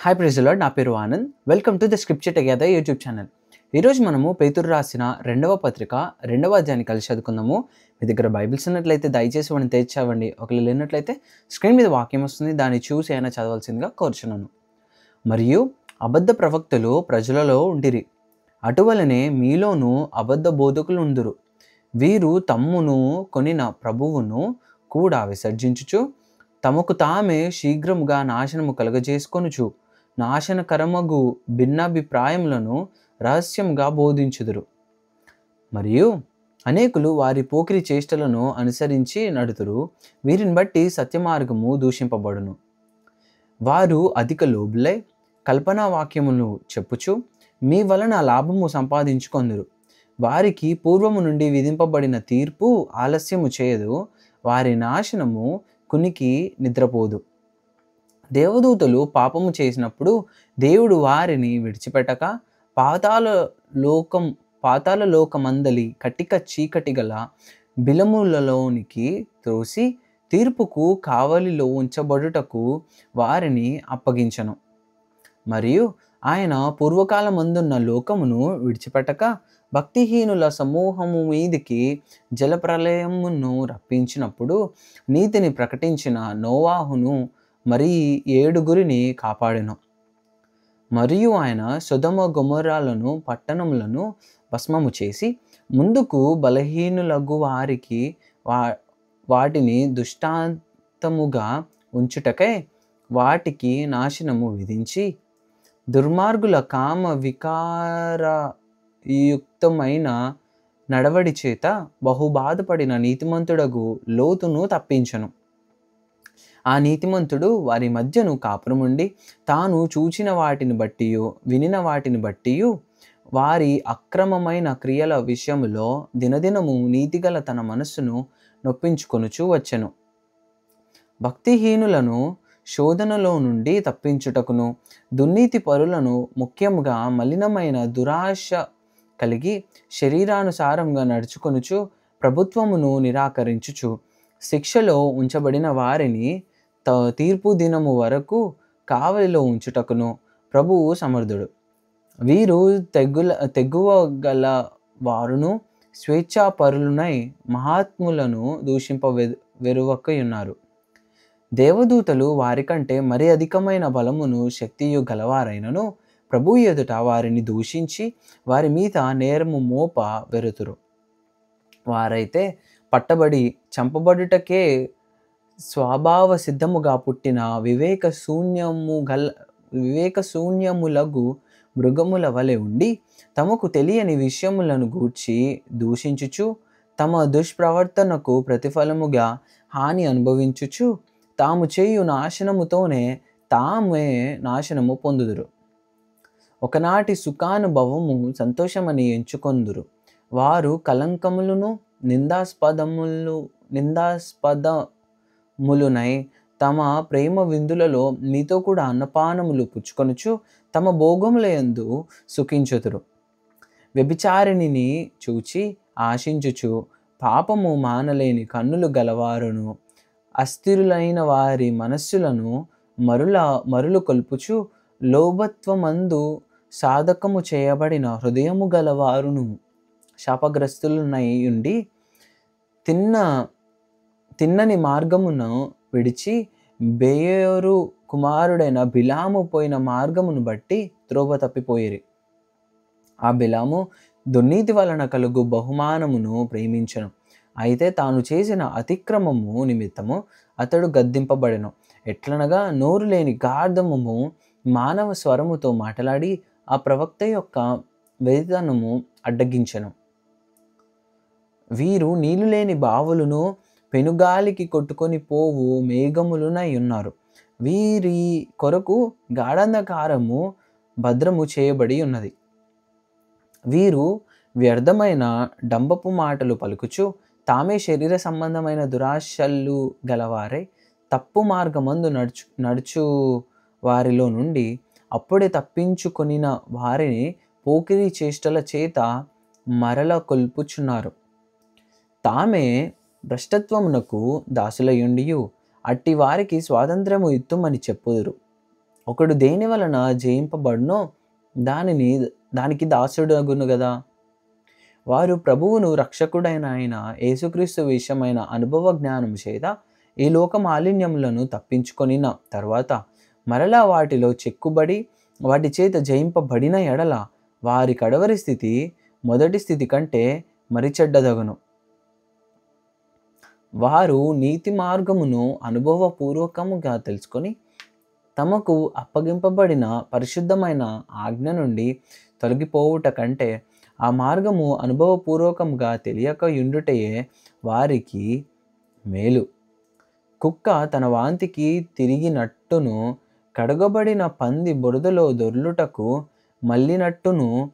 Hi praise the lord. నా పేరు Anand. Welcome to the scripture together YouTube channel. ఈరోజు మనము పేతురు రాసిన 2వ పత్రిక 2వ అధ్యాయాన్ని కలిసి చదువుకుందాము. మీ దగ్గర బైబిల్స్ ఉన్నట్లయితే దయచేసి వాటిని తెరిచావండి. ఒకవేళ లేనట్లయితే స్క్రీన్ మీద వాక్యం వస్తుంది, దాన్ని చూసి అయినా చదవాల్సిందిగా కోరుచున్నాను. మరియు అబద్ధ ప్రవక్తలు ప్రజలలో ఉండిరి, అటువలనే మీలోనూ అబద్ధ బోధకులు ఉందురు. వీరు తమ్మును కొనిన ప్రభువును కూడా విసర్జించుచు తమకు తామే శీఘ్రముగా నాశనము కలుగజేసుకొనుచు నాశనకరమగు భిన్నాభిప్రాయములను రహస్యంగా బోధించుదురు. మరియు అనేకులు వారి పోకిరి చేష్టలను అనుసరించి నడుతురు. వీరిని బట్టి సత్యమార్గము దూషింపబడును. వారు అధిక లోబులై కల్పనా వాక్యమును చెప్పుచు మీ వలన లాభము సంపాదించుకొందురు. వారికి పూర్వము నుండి విధింపబడిన తీర్పు ఆలస్యము చేయదు, వారి నాశనము కునికి నిద్రపోదు. దేవదూతలు పాపము చేసినప్పుడు దేవుడు వారిని విడిచిపెట్టక పాతాళ లోకమందలి కటిక చీకటి గల బిలములలోనికి త్రోసి తీర్పుకు కావలిలో ఉంచబడుటకు వారిని అప్పగించను. మరియు ఆయన పూర్వకాలమందున్న లోకమును విడిచిపెట్టక భక్తిహీనుల సమూహము మీదికి జలప్రలయమును రప్పించినప్పుడు నీతిని ప్రకటించిన నోవాహును మరి 7 కాపాడెను. మరియు ఆయన సొదొమ గొమొర్రాలను పట్టణములను భస్మము చేసి ముందుకు బలహీనులగు వారికి వాటిని దృష్టాంతముగా ఉంచుటకై వాటికి నాశనము విధించి దుర్మార్గుల కామ వికారయుక్తమైన నడవడి చేత బహుబాధపడిన నీతిమంతుడగు లోతును తప్పించను. ఆ నీతిమంతుడు వారి మధ్యను కాపురముండి తాను చూచిన వాటిని బట్టియు వినిన వాటిని బట్టియు వారి అక్రమమైన క్రియల విషయములో దినదినము నీతిగల తన మనస్సును నొప్పించుకొనుచు వచ్చెను. భక్తిహీనులను శోధనలో నుండి తప్పించుటకును దుర్నీతి పరులను ముఖ్యముగా మలినమైన దురాశ కలిగి శరీరానుసారంగా నడుచుకొనుచు ప్రభుత్వమును నిరాకరించుచు శిక్షలో ఉంచబడిన వారిని తీర్పు దినము వరకు కావలిలో ఉంచుటకును ప్రభువు సమర్థుడు. వీరు తెగువ గల వారును స్వేచ్ఛాపరులునై మహాత్ములను దూషింపవెరువకయున్నారు. దేవదూతలు వారికంటే మరి అధికమైన బలమును శక్తియు గలవారైనను ప్రభు ఎదుట వారిని దూషించి వారి మీద నేరము మోప వెరుతురు. వారైతే పట్టబడి చంపబడుటకే స్వభావ సిద్ధముగా పుట్టిన వివేక శూన్యములగు మృగముల వలె ఉండి తమకు తెలియని విషయములను గూర్చి దూషించుచు తమ దుష్ప్రవర్తనకు ప్రతిఫలముగా హాని అనుభవించుచు తాము చేయు నాశనముతోనే తామే నాశనము పొందుదురు. ఒకనాటి సుఖానుభవము సంతోషమని ఎంచుకొందురు. వారు కలంకములను నిందాస్పదములునై తమ ప్రేమ విందులలో మీతో కూడా అన్నపానములు పుచ్చుకొనుచు తమ భోగములయందు సుఖించుదురు. వ్యభిచారిణిని చూచి ఆశించుచు పాపము మానలేని కన్నులు గలవారును అస్థిరులైన వారి మనస్సులను మరులు కొల్పుచు లోభత్వమందు సాధకము చేయబడిన హృదయము గలవారును శాపగ్రస్తులనై ఉండి తిన్నని మార్గమును విడిచి బెయోరు కుమారుడైన బిలాము పోయిన మార్గమును బట్టి త్రోవ తప్పిపోయిరి. ఆ బిలాము దుర్నీతి వలన కలుగు బహుమానమును ప్రేమించెను. అయితే తాను చేసిన అతిక్రమము నిమిత్తము అతడు గద్దింపబడెను. ఎట్లనగా నోరు లేని గార్ధము మానవ స్వరముతో మాట్లాడి ఆ ప్రవక్త యొక్క వేదనము అడ్డగించెను. వీరు నీళ్లు లేని బావులను పెనుగాలికి కొట్టుకొని పోవు మేఘములునై ఉన్నారు. వీరి కొరకు గాఢంధకారము భద్రము చేయబడి ఉన్నది. వీరు వ్యర్థమైన డంబపు మాటలు పలుకుచు తామే శరీర సంబంధమైన దురాశలు గలవారై తప్పు మార్గమందు నడుచు వారిలో నుండి అప్పుడే తప్పించుకొనిన వారిని పోకిరి చేష్టల చేత మరల కొల్పుచున్నారు. తామే భ్రష్టత్వమునకు దాసులయుండియు అట్టి వారికి స్వాతంత్ర్యము ఇత్తుమని చెప్పుదురు. ఒకడు దేని వలన జయింపబడునో దానికి దాసుడగును గదా. వారు ప్రభువును రక్షకుడైన ఆయన యేసుక్రీస్తు విషయమైన అనుభవ జ్ఞానం చేత ఈ లోక మాలిన్యములను తప్పించుకొనిన తర్వాత మరలా వాటిలో చెక్కుబడి వాటి చేత జయింపబడిన ఎడల వారి కడవరి స్థితి మొదటి స్థితి కంటే మరి చెడ్డదగును. వారు నీతి మార్గమును అనుభవపూర్వకముగా తెలుసుకొని తమకు అప్పగింపబడిన పరిశుద్ధమైన ఆజ్ఞ నుండి తొలగిపోవుట కంటే ఆ మార్గము అనుభవపూర్వకంగా తెలియక యుండుటయే వారికి మేలు. కుక్క తన వాంతికి తిరిగినట్టును కడగబడిన పంది బురదలో దొర్లుటకు మళ్ళినట్టును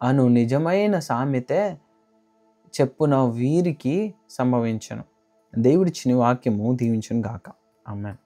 అను నిజమైన సామెత చెప్పున వీరికి సంభవించను. దేవుడిచ్చిన వాక్యము దీవించును గాక. ఆమేన్.